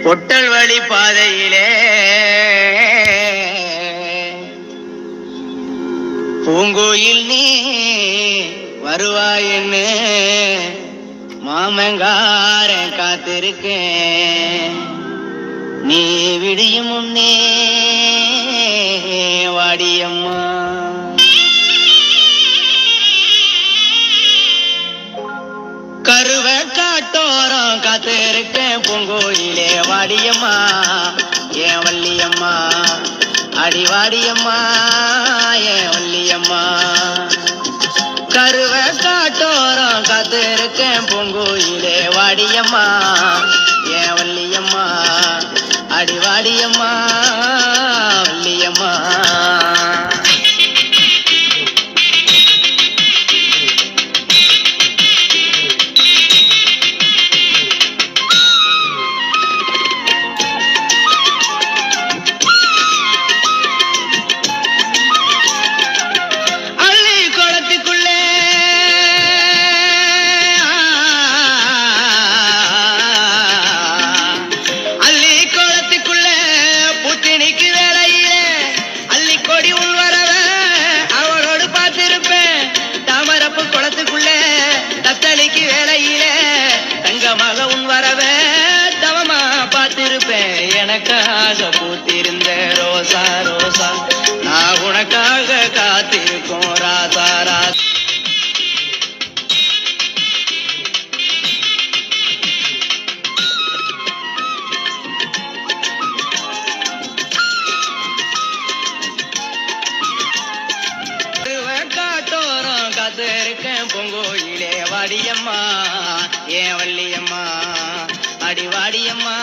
பொட்டல் வழி பாதையிலே பூங்கோயில் நீ வருவாயின்னு மாமங்காரன் காத்திருக்கேன். நீ விடியும் முன்னே வாடியம்மா. கருவ காட்டோரம் காத்திருக்கேன் பூங்கோயிலே வாடியம்மா ஏன் வள்ளியம்மா. அடிவாடியம்மா ஏன் வள்ளியம்மா. கருவ காட்டோரம் காத்திருக்கேன் பூங்கோயிலே வாடியம்மா ஏன் வள்ளியம்மா. அடிவாடியம்மா வள்ளியம்மா. எனக்காக பூத்திருந்த ரோசா ரோசா நான் உனக்காக காத்திருக்கோம் ராசா ராசா. காட்டோரம் காத்திருக்கேன் பொங்கோயிலே வாடியம்மா ஏன் வள்ளியம்மா. அடிவாடியம்மா